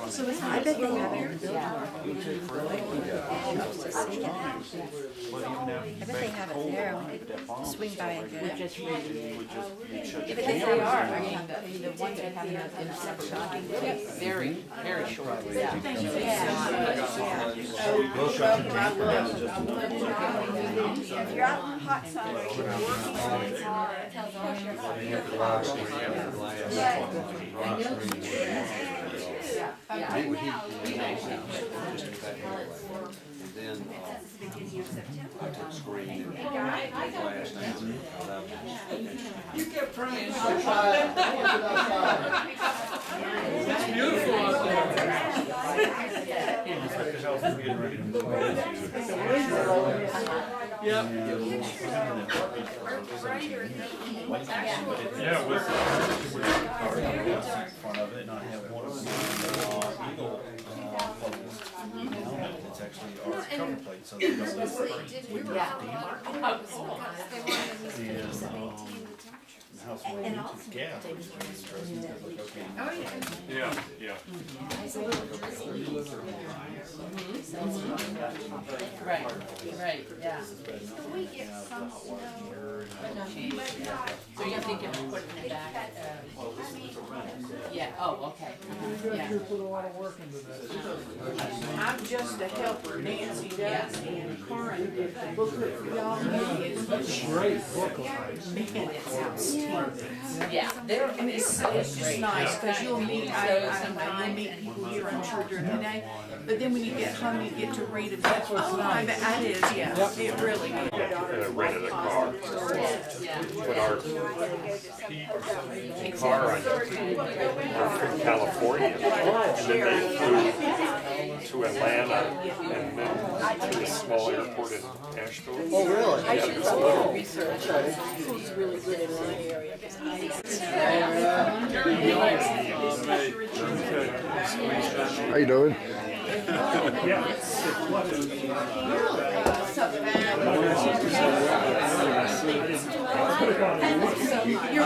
So it's not, I bet they have it in Belgium. I bet they have it there. Swing by and get it. If they are, I mean, the ones that have enough in separate, very, very short. If you're out in the hot sun, or you're working all the time. You kept praying. It's beautiful out there. Yep. Yeah, with in front of it, and I have one of the Eagle helmet that's actually our cover plate, so they don't lose the frame. We were The house where we went to gas, which is interesting, because like, okay. Oh, yeah. Yeah. Right, yeah. So you think of putting it back? Yeah, oh, okay. Yeah. Put a lot of work into that. I'm just a helper, Nancy does, and Karen did the booklet for y'all. It's a great booklet. Man, it sounds Yeah, they're, and it's just nice, because you'll meet, you'll meet people here, I'm sure, during the day, but then when you get home, you get to read it. That's what's nice. That is, yeah, it really is. Rented a car. yeah. Put our car on from California, and then they flew to Atlanta, and then to a small airport in Asheville. Oh, really? I should do a little research. Who's really good in my area, because How you doing? You're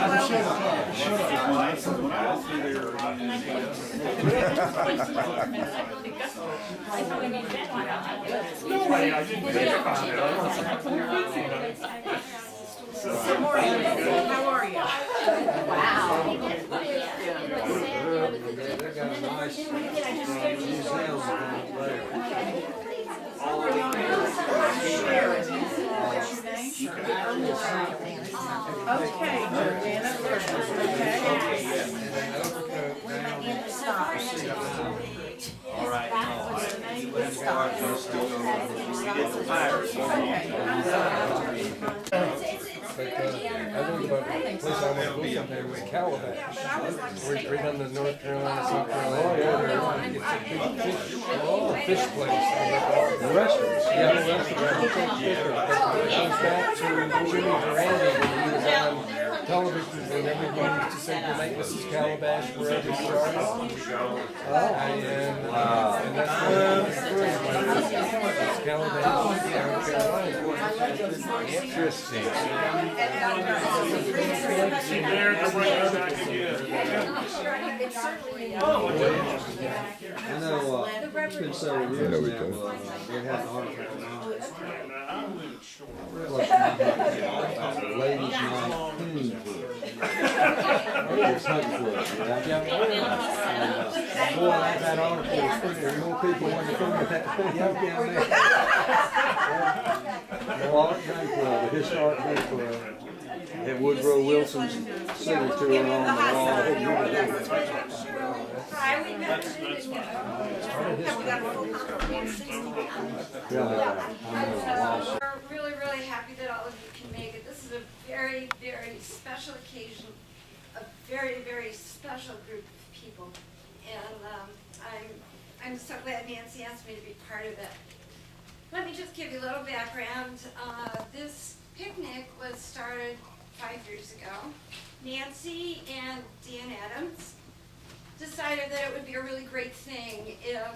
Good morning. How are you? wow. They got a nice museum Okay, Joanna. All right. But I think about the place I want to go someday with Calabash. We're right on the North Carolina, South Carolina border. It's a big fish place. The restaurants. Yeah, the restaurants. It comes back to Jimmy Durante when he was on television and everybody used to say goodnight, Mrs. Calabash, wherever he started. And that's it's Calabash, South Carolina. Interesting. See there, they'll bring her back again. I know, it's been several years There we now, go. we had an article about the ladies' night cleaning club. It's hunting club, yeah? Boy, that article was pretty, more people want to come with that thing up down there. The Art Gun Club, the historic gun club. Had Woodrow Wilson's signature on the wall. Hi, we got a full We're really, really happy that all of you can make it. This is a very, very special occasion, a very, very special group of people. And I'm so glad Nancy asked me to be part of it. Let me just give you a little background. This picnic was started 5 years ago. Nancy and Dan Adams decided that it would be a really great thing if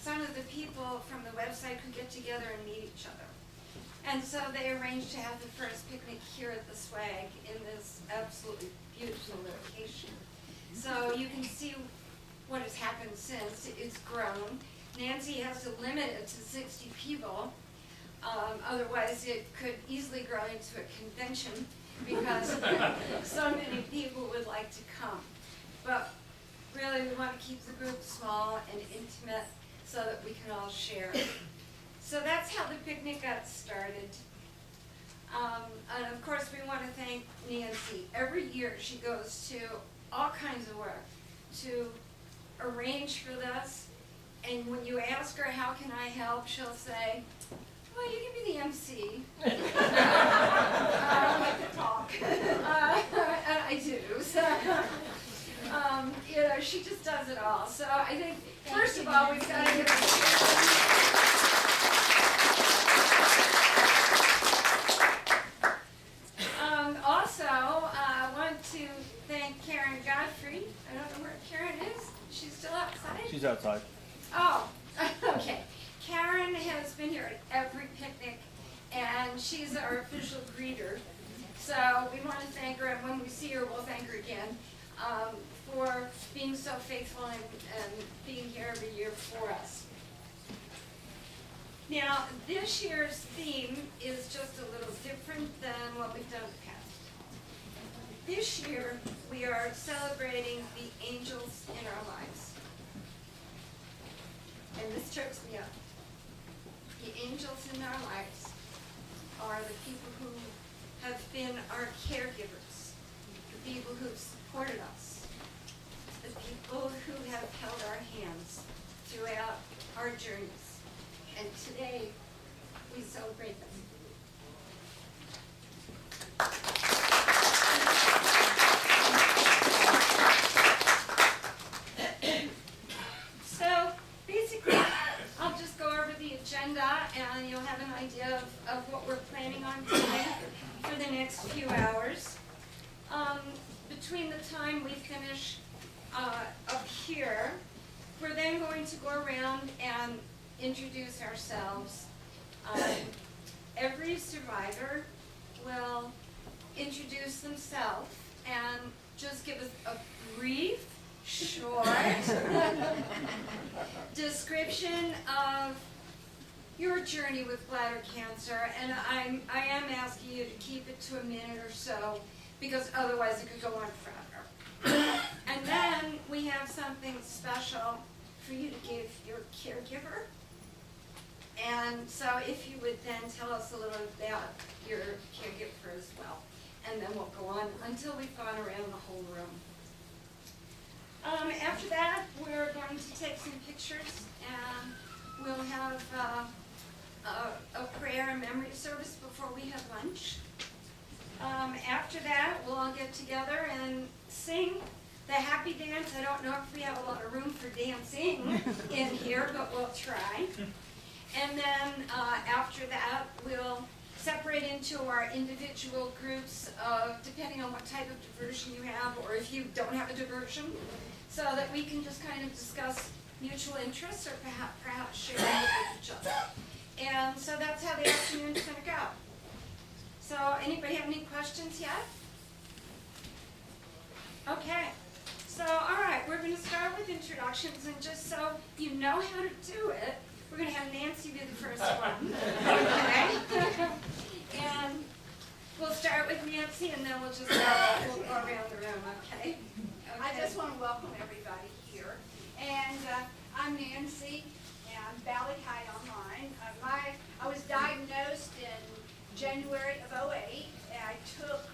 some of the people from the website could get together and meet each other. And so they arranged to have the first picnic here at the Swag in this absolutely beautiful location. So you can see what has happened since. It's grown. Nancy has to limit it to 60 people. Otherwise, it could easily grow into a convention because so many people would like to come. But really, we want to keep the group small and intimate so that we can all share. So that's how the picnic got started. And of course, we want to thank Nancy. Every year, she goes to all kinds of work to arrange for this. And when you ask her, how can I help, she'll say, well, you give me the MC. I like to talk. And I do. So, you know, she just does it all. So I think, first of all, we've got to give also, I want to thank Karen Godfrey. I don't know where Karen is. She's still outside? She's outside. Oh, okay. Karen has been here at every picnic, and she's our official greeter. So we want to thank her, and when we see her, we'll thank her again for being so faithful and being here every year for us. Now, this year's theme is just a little different than what we've done in the past. This year, we are celebrating the angels in our lives. And this chokes me up. The angels in our lives are the people who have been our caregivers, the people who've supported us, the people who have held our hands throughout our journeys. And today, we celebrate them. So, basically, I'll just go over the agenda and you'll have an idea of what we're planning on doing for the next few hours. Between the time we finish up here, we're then going to go around and introduce ourselves. Every survivor will introduce themselves and just give us a brief, short description of your journey with bladder cancer, and I am asking you to keep it to a minute or so, because otherwise it could go on forever. And then we have something special for you to give your caregiver. And so if you would then tell us a little about your caregiver as well. And then we'll go on until we've gone around the whole room. After that, we're going to take some pictures and we'll have a prayer and memory service before we have lunch. After that, we'll all get together and sing the happy dance. I don't know if we have a lot of room for dancing in here, but we'll try. And then after that, we'll separate into our individual groups, depending on what type of diversion you have, or if you don't have a diversion, so that we can just kind of discuss mutual interests or perhaps share with each other. And so that's how the afternoon's going to go. So anybody have any questions yet? Okay. So, all right, we're going to start with introductions, and just so you know how to do it, we're going to have Nancy be the first one. Okay? And we'll start with Nancy, and then we'll just we'll go around the room, okay? I just want to welcome everybody here. And I'm Nancy, and I'm Valley High Online. I was diagnosed in January of '08, and I took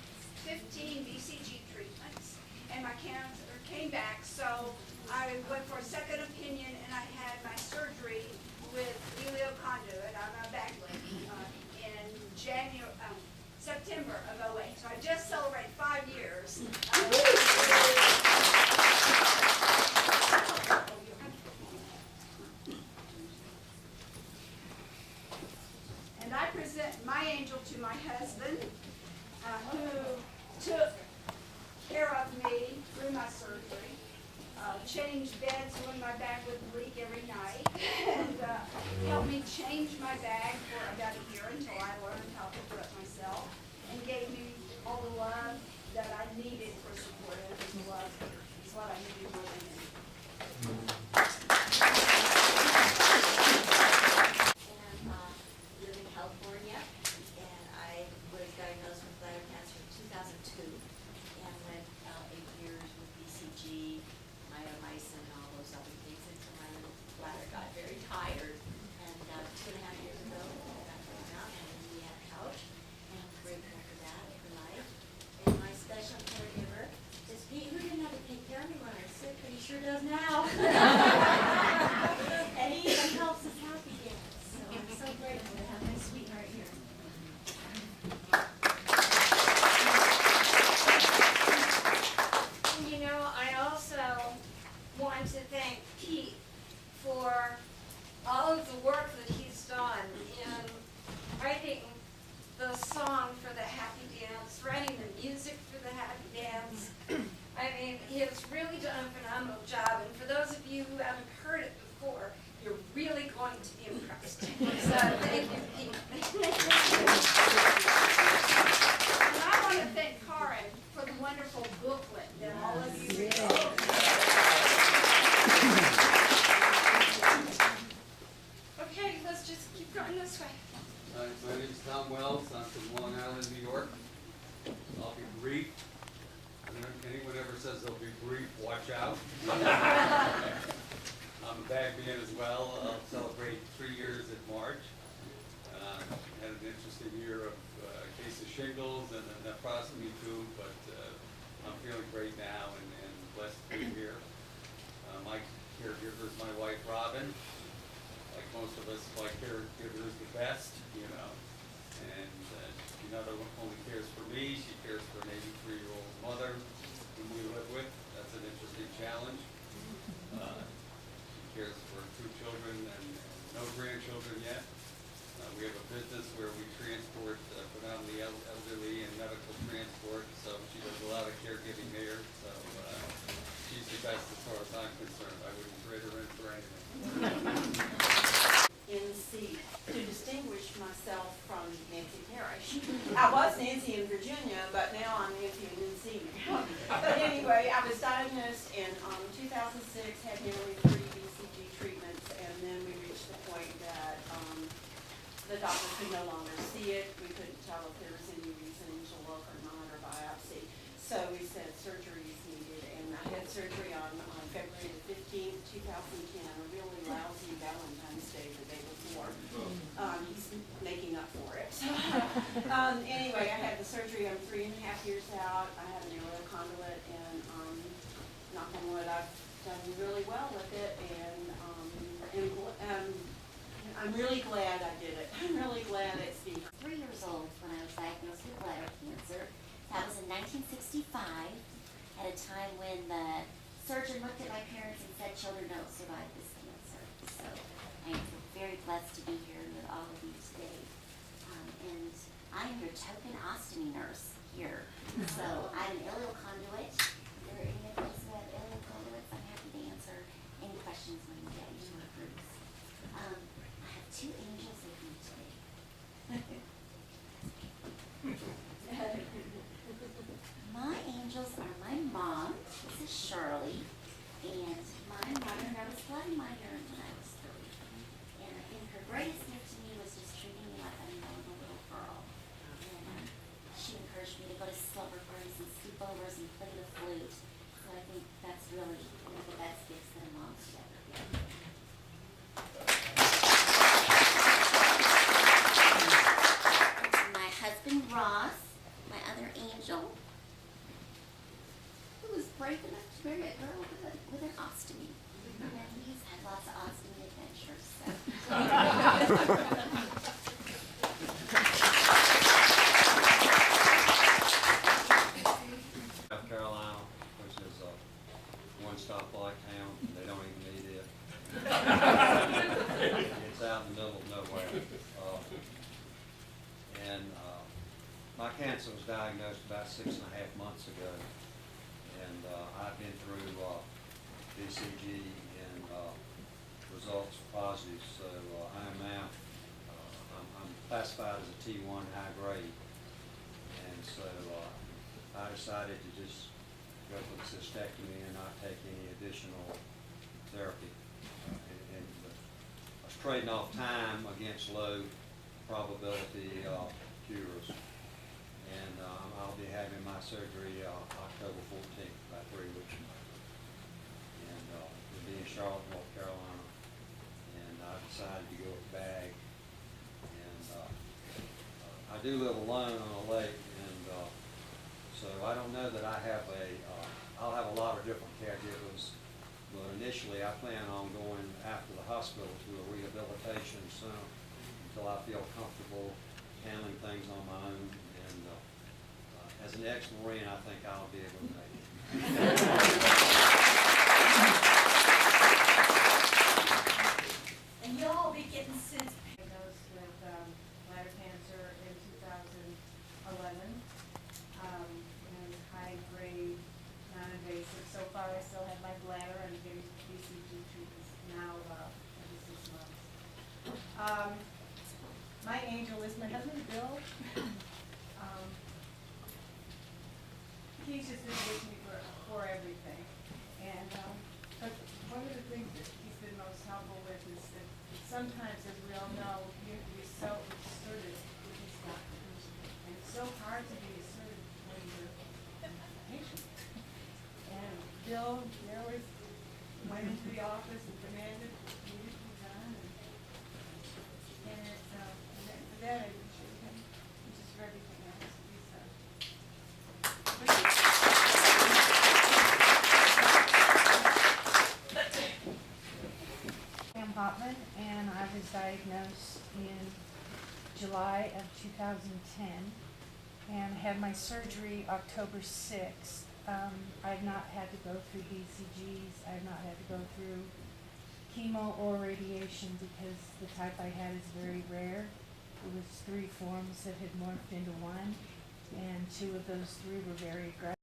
15 BCG treatments, and my cancer came back. So I went for a second opinion, and I had my surgery with Elio conduit on my back leg in September of '08. So I just celebrated 5 years. And I present my angel to my husband, who took care of me through my surgery, changed beds when my back would leak every night, and helped me change my bag for about a year until I learned how to do it myself, and gave me all the love that I needed for supportive and love. is what I need more than anything. And live in California, and I was diagnosed with bladder cancer in 2002, and went 8 years with BCG, mitomycin, and all those other things until my bladder got very tired. And 2.5 years ago, I got thrown out, and we had a couch, and I'm grateful for that for life. And my special caregiver is Pete, who didn't have to take care of me when I was sick, but he sure does now. And he even helps us happy again. So I'm so grateful to have my sweetheart here. You know, I also want to thank Pete for all of the work that he's done in writing the song for the Happy Dance, writing the music for the Happy Dance. I mean, he has really done a phenomenal job, and for those of you who haven't heard it before, you're really going to be impressed. So, thank you, Pete. And I want to thank Karen for the wonderful booklet that all of you received. Okay, let's just keep going this way. My name is Tom Wells. I'm from Long Island, New York. I'll be brief. If anyone ever says they'll be brief, watch out. I'm a bag man as well. I'll celebrate 3 years in March. Had an interesting year of a case of shingles and a nephrostomy too, but I'm feeling great now and blessed to be here. My caregiver is my wife, Robin. Like most of us, my caregiver is the best, you know. And she not only cares for me, she cares for an 83-year-old mother whom we live with. That's an interesting challenge. She cares for 2 children and no grandchildren yet. We have a business where we transport predominantly elderly and medical transport, so she does a lot of caregiving there. So she's the best as far as I'm concerned. I wouldn't trade her in for anything. NC to distinguish myself from Nancy Parrish. I was Nancy in Virginia, but now I'm Nancy in NC. But anyway, I was diagnosed in 2006, had nearly 3 BCG treatments, and then we reached the point that the doctors could no longer see it. We couldn't tell if there was any reason to look or not, or biopsy. So we said surgery is needed, and I had surgery on February the 15th, 2010, a really lousy Valentine's Day the day before. He's making up for it. Anyway, I had the surgery. I'm 3.5 years out. I have an aortic conduit, and knock on wood, I've done really well with it, and I'm really glad I did it. I'm really glad it's being 3 years old when I was diagnosed with bladder cancer. That was in 1965, at a time when the surgeon looked at my parents and said children don't survive this cancer. So I am very blessed to be here with all of you today. And I am your token ostomy nurse here. So I'm an ileal conduit. If there are any of us who have ileal conduits, I'm happy to answer any questions when we get into our groups. I have 2 angels with me today. My angels are my mom, this is Shirley, and my mother never flooded my urine when I was 3. And I think her greatest gift to me was just treating me like I'm a little girl. And she encouraged me to go to silver parties and sleepovers and play the flute. So I think that's really one of the best gifts that a mom could ever give. My husband Ross, my other angel, who was brave enough to marry a girl with an ostomy. And he's had lots of ostomy adventures. South Carolina, which is a one-stoplight town. They don't even need it. It's out in the middle of nowhere. My cancer was diagnosed about 6.5 months ago, and I've been through BCG, and results are positive. So I am now I'm classified as a T1 high grade, and so I decided to just go for the cystectomy and not take any additional therapy. And I was trading off time against low probability cures. And I'll be having my surgery October 14th, about 3 weeks from now. And we'll be in Charlotte, North Carolina. And I decided to go with Bag. And I do live alone on a lake, and so I don't know that I have I'll have a lot of different caregivers. But initially, I plan on going after the hospital to a rehabilitation center until I feel comfortable handling things on my own. And as an ex-Marine, I think I'll be able to make it. And you'll all be getting since diagnosed with bladder cancer in 2011. And high grade, non-invasive. So far, I still have my bladder and getting BCG treatments now every 6 months. My angel is my husband, Bill. He's just been with me for everything. And but one of the things that he's been most helpful with is that sometimes, as we all know, you have to be so assertive with these doctors. And it's so hard to be assertive when you're a patient. And Bill, you always went into the office and demanded what needed to be done. And it's, for that I appreciate him, and just for everything else that he's done. I'm Hopman, and I was diagnosed in July of 2010, and had my surgery October 6th. I've not had to go through BCGs, I've not had to go through chemo or radiation because the type I had is very rare. It was 3 forms that had morphed into 1, and 2 of those 3 were very aggressive.